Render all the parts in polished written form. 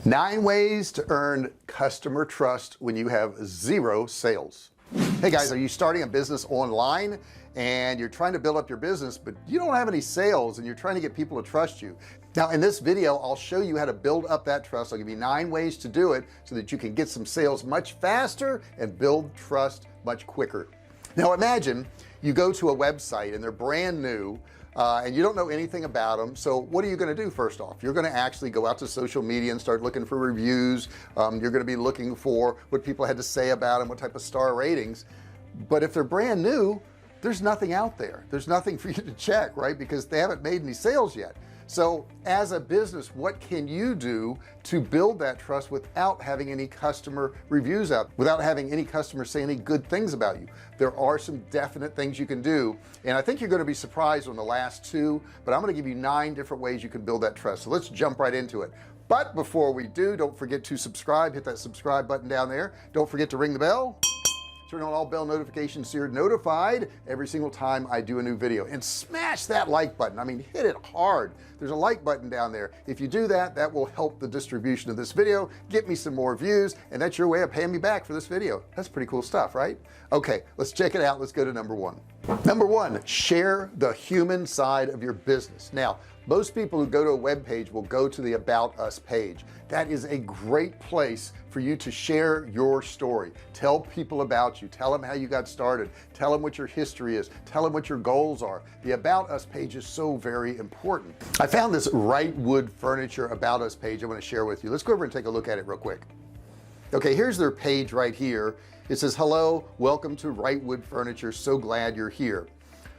9 ways to earn customer trust when you have 0 sales. Hey guys, are you starting a business online and you're trying to build up your business but you don't have any sales and you're trying to get people to trust you? Now in this video I'll show you how to build up that trust. I'll give you 9 ways to do it so that you can get some sales much faster and build trust much quicker. Now imagine you go to a website and they're brand new and you don't know anything about them. So what are you going to do? First off, you're going to actually go out to social media and start looking for reviews. You're going to be looking for what people had to say about them, what type of star ratings. But if they're brand new, there's nothing out there. There's nothing for you to check, right? Because they haven't made any sales yet. So as a business, what can you do to build that trust without having any customer reviews out, without having any customers say any good things about you? There are some definite things you can do, and I think you're going to be surprised on the last 2, but I'm going to give you 9 different ways you can build that trust. So let's jump right into it. But before we do, don't forget to subscribe. Hit that subscribe button down there. Don't forget to ring the bell, turn on all bell notifications so you're notified every single time I do a new video, and smash that like button. I mean, hit it hard. There's a like button down there. If you do that, that will help the distribution of this video, get me some more views, and that's your way of paying me back for this video. That's pretty cool stuff, right? Okay, let's check it out. Let's go to number 1. Number 1, share the human side of your business. Now most people who go to a web page will go to the About Us page. That is a great place for you to share your story. Tell people about you, tell them how you got started, tell them what your history is, tell them what your goals are. The About Us page is so very important. I found this Right Wood Furniture About Us page I want to share with you. Let's go over and take a look at it real quick. Okay, here's their page right here. It says, hello, welcome to Right Wood Furniture, so glad you're here.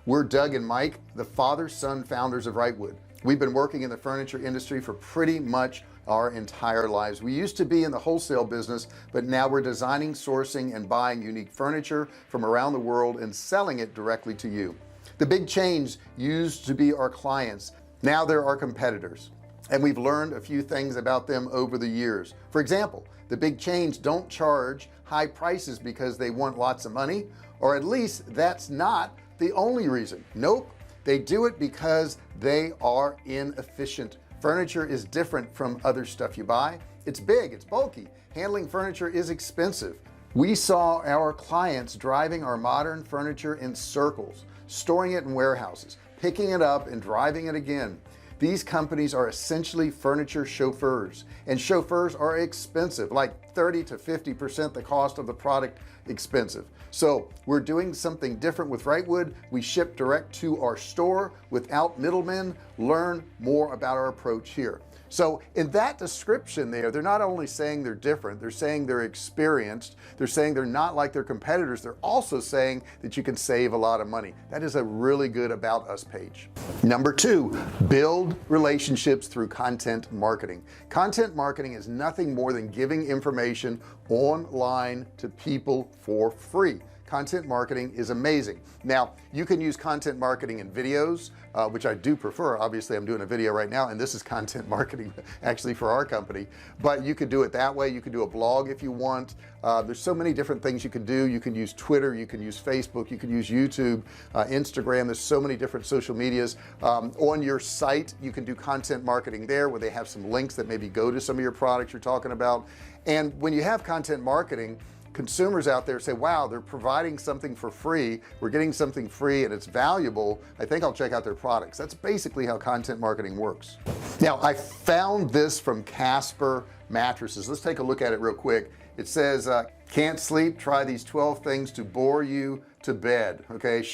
We're Doug and Mike, the father-son founders of Right Wood. We've been working in the furniture industry for pretty much our entire lives. We used to be in the wholesale business, but now we're designing, sourcing, and buying unique furniture from around the world and selling it directly to you. The big chains used to be our clients. Now they're our competitors, and we've learned a few things about them over the years. For example, the big chains don't charge high prices because they want lots of money, or at least that's not the only reason. Nope, they do it because they are inefficient. Furniture is different from other stuff you buy. It's big, it's bulky. Handling furniture is expensive. We saw our clients driving our modern furniture in circles, storing it in warehouses, picking it up and driving it again. These companies are essentially furniture chauffeurs, and chauffeurs are expensive, like 30 to 50% the cost of the product expensive. So we're doing something different with Right Wood. We ship direct to our store without middlemen. Learn more about our approach here. So in that description there, they're not only saying they're different, they're saying they're experienced, they're saying they're not like their competitors, they're also saying that you can save a lot of money. That is a really good About Us page. Number 2, build relationships through content marketing. Content marketing is nothing more than giving information online to people for free. Content marketing is amazing. Now you can use content marketing in videos, which I do prefer. Obviously I'm doing a video right now and this is content marketing actually for our company, but you could do it that way. You could do a blog if you want. There's so many different things you can do. You can use Twitter, you can use Facebook, you can use YouTube, Instagram. There's so many different social medias. On your site you can do content marketing there where they have some links that maybe go to some of your products you're talking about. And when you have content marketing, consumers out there say, wow, they're providing something for free, we're getting something free and it's valuable, I think I'll check out their products. That's basically how content marketing works. Now I found this from Casper mattresses. Let's take a look at it real quick. It says can't sleep, try these 12 things to bore you to bed. Okay,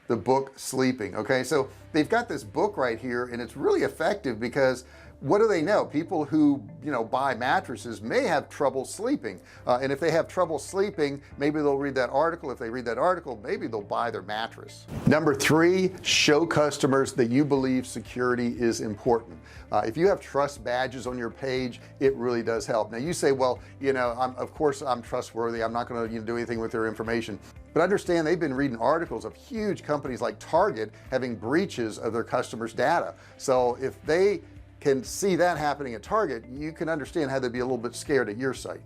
the book Sleeping. Okay, so they've got this book right here and it's really effective because what do they know? People who buy mattresses may have trouble sleeping, and if they have trouble sleeping, maybe they'll read that article. If they read that article, maybe they'll buy their mattress. Number 3, show customers that you believe security is important. If you have trust badges on your page, it really does help. Now you say, well, of course I'm trustworthy, I'm not going to do anything with their information, but understand they've been reading articles of huge companies like Target having breaches of their customers' data. So if they can see that happening at Target, you can understand how they'd be a little bit scared at your site.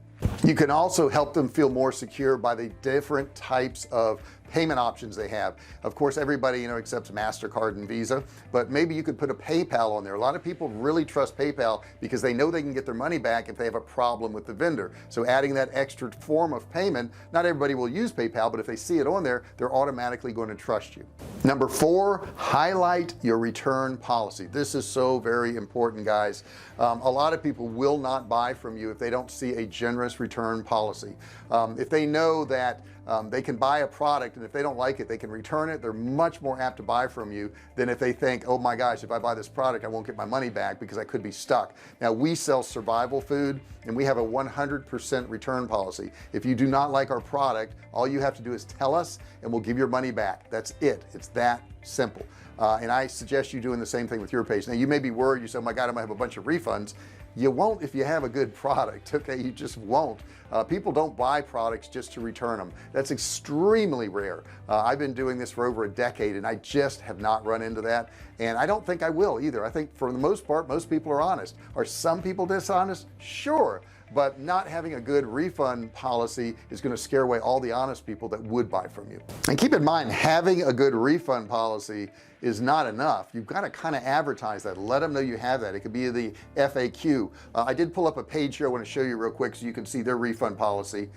You can also help them feel more secure by the different types of payment options they have. Of course, everybody, accepts MasterCard and Visa, but maybe you could put a PayPal on there. A lot of people really trust PayPal because they know they can get their money back if they have a problem with the vendor. So adding that extra form of payment, not everybody will use PayPal, but if they see it on there, they're automatically going to trust you. Number 4, highlight your return policy. This is so very important, guys. A lot of people will not buy from you if they don't see a generous return policy. If they know that they can buy a product, and if they don't like it, they can return it, they're much more apt to buy from you than if they think, oh my gosh, if I buy this product, I won't get my money back because I could be stuck. Now, we sell survival food, and we have a 100% return policy. If you do not like our product, all you have to do is tell us, and we'll give your money back. That's it. It's that simple. And I suggest you doing the same thing with your page. Now, you may be worried, you say, oh my God, I might have a bunch of refunds. You won't if you have a good product. Okay, you just won't. People don't buy products just to return them. That's extremely rare. I've been doing this for over a decade, and I just have not run into that, and I don't think I will either. I think for the most part, most people are honest. Are some people dishonest? Sure, but not having a good refund policy is going to scare away all the honest people that would buy from you. And keep in mind, having a good refund policy is not enough. You've got to kind of advertise that, let them know you have that. It could be the FAQ. I did pull up a page here I want to show you real quick so you can see their refund policy.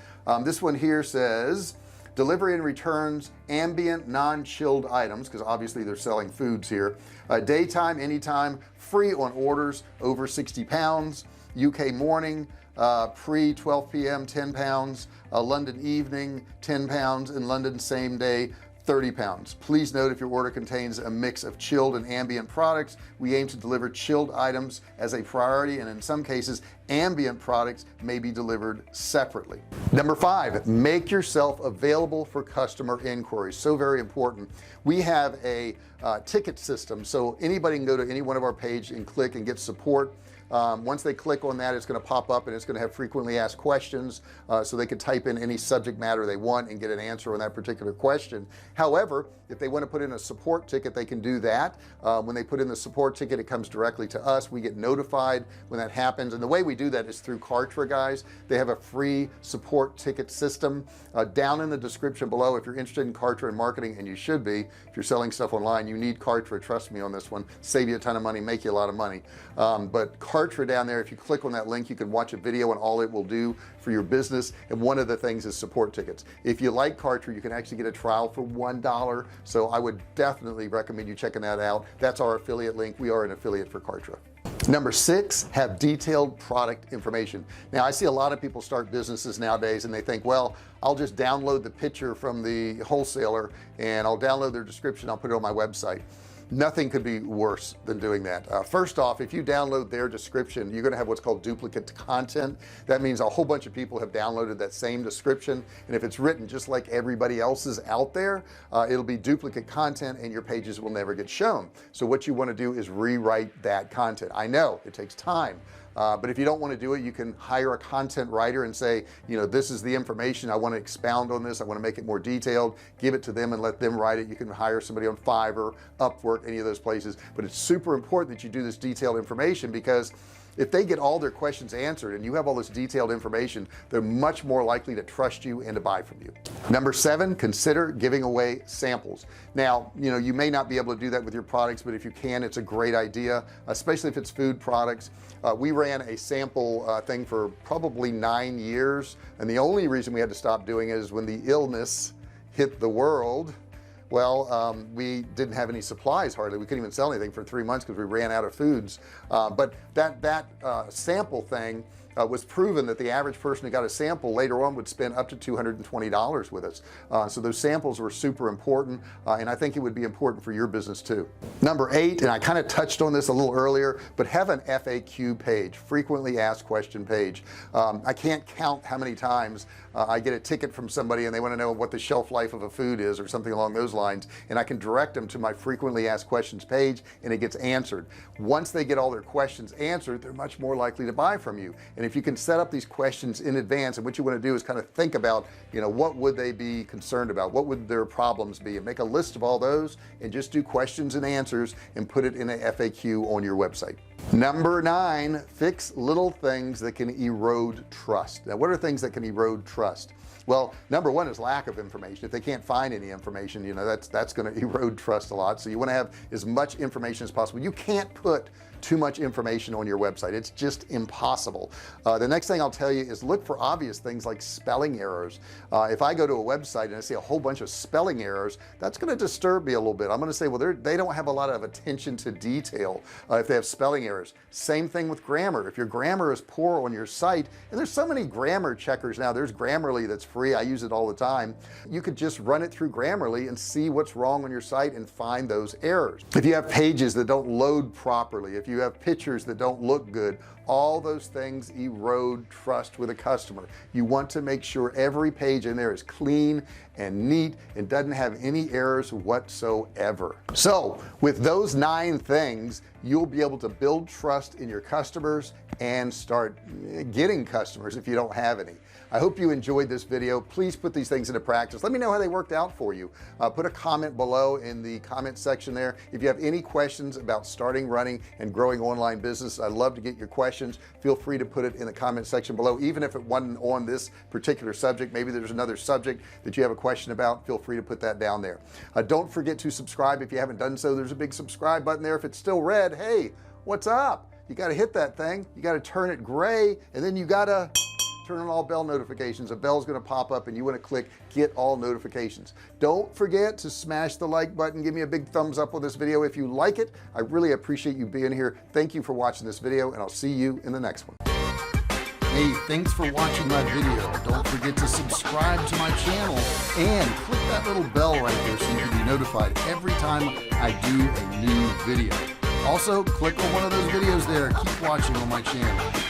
This one here says delivery and returns ambient non-chilled items, because obviously they're selling foods here, daytime, anytime, free on orders over 60 pounds, UK morning, pre 12 p.m. 10 pounds, London evening 10 pounds, and London same day 30 pounds. Please note, if your order contains a mix of chilled and ambient products, we aim to deliver chilled items as a priority, and in some cases ambient products may be delivered separately. Number 5, make yourself available for customer inquiries. So very important. We have a ticket system, so anybody can go to any one of our pages and click and get support. Once they click on that, it's going to pop up and it's going to have frequently asked questions, so they can type in any subject matter they want and get an answer on that particular question. However, if they want to put in a support ticket, they can do that. When they put in the support ticket, it comes directly to us. We get notified when that happens, and the way we do that is through Kartra, guys. They have a free support ticket system down in the description below. If you're interested in Kartra and marketing, and you should be, if you're selling stuff online, you need Kartra. Trust me on this one. Save you a ton of money, make you a lot of money. But Kartra down there, if you click on that link, you can watch a video on all it will do for your business, and one of the things is support tickets. If you like Kartra, you can actually get a trial for $1, so I would definitely recommend you checking that out. That's our affiliate link. We are an affiliate for Kartra. Number 6, have detailed product information. Now, I see a lot of people start businesses nowadays and they think, well, I'll just download the picture from the wholesaler and I'll download their description, I'll put it on my website. Nothing could be worse than doing that. First off, if you download their description, you're going to have what's called duplicate content. That means a whole bunch of people have downloaded that same description, and if it's written just like everybody else's out there, it'll be duplicate content and your pages will never get shown. So what you want to do is rewrite that content. I know it takes time, but if you don't want to do it, you can hire a content writer and say, this is the information, I want to expound on this, I want to make it more detailed, give it to them and let them write it. You can hire somebody on Fiverr, Upwork, any of those places, but it's super important that you do this detailed information, because if they get all their questions answered and you have all this detailed information, they're much more likely to trust you and to buy from you. Number 7, consider giving away samples. Now, you may not be able to do that with your products, but if you can, it's a great idea, especially if it's food products. We ran a sample thing for probably 9 years, and the only reason we had to stop doing it is when the illness hit the world. Well, we didn't have any supplies hardly. We couldn't even sell anything for 3 months because we ran out of foods. But that sample thing was proven that the average person who got a sample later on would spend up to $220 with us. So those samples were super important, and I think it would be important for your business too. Number 8, and I kind of touched on this a little earlier, but have an FAQ page, frequently asked question page. I can't count how many times I get a ticket from somebody and they want to know what the shelf life of a food is or something along those lines, and I can direct them to my frequently asked questions page and it gets answered. Once they get all their questions answered, they're much more likely to buy from you. And if you can set up these questions in advance, and what you want to do is kind of think about, what would they be concerned about, what would their problems be, and make a list of all those and just do questions and answers and put it in a FAQ on your website. Number 9, fix little things that can erode trust. Now, what are things that can erode trust? Well, number 1 is lack of information. If they can't find any information, you know, that's going to erode trust a lot. So you want to have as much information as possible. You can't put too much information on your website. It's just impossible. The next thing I'll tell you is look for obvious things like spelling errors. If I go to a website and I see a whole bunch of spelling errors, that's going to disturb me a little bit. I'm going to say, well, they don't have a lot of attention to detail if they have spelling errors. Same thing with grammar. If your grammar is poor on your site, and there's so many grammar checkers now, there's Grammarly that's free. I use it all the time. You could just run it through Grammarly and see what's wrong on your site and find those errors. If you have pages that don't load properly, if you have pictures that don't look good, all those things erode trust with a customer. You want to make sure every page in there is clean and neat and doesn't have any errors whatsoever. So with those 9 things, you'll be able to build trust in your customers and start getting customers if you don't have any. I hope you enjoyed this video. Please put these things into practice. Let me know how they worked out for you. Put a comment below in the comment section there if you have any questions about starting, running, and growing online business. I'd love to get your questions. Feel free to put it in the comment section below. Even if it wasn't on this particular subject, maybe there's another subject that you have a question about, feel free to put that down there. Don't forget to subscribe if you haven't done so. There's a big subscribe button there. If it's still red, hey, what's up? You got to hit that thing. You got to turn it gray, and then you got to turn on all bell notifications. A bell's going to pop up and you want to click get all notifications. Don't forget to smash the like button. Give me a big thumbs up on this video if you like it. I really appreciate you being here. Thank you for watching this video, and I'll see you in the next one. Hey, thanks for watching my video. Don't forget to subscribe to my channel and click that little bell right there so you can be notified every time I do a new video. Also, click on one of those videos there. Keep watching on my channel.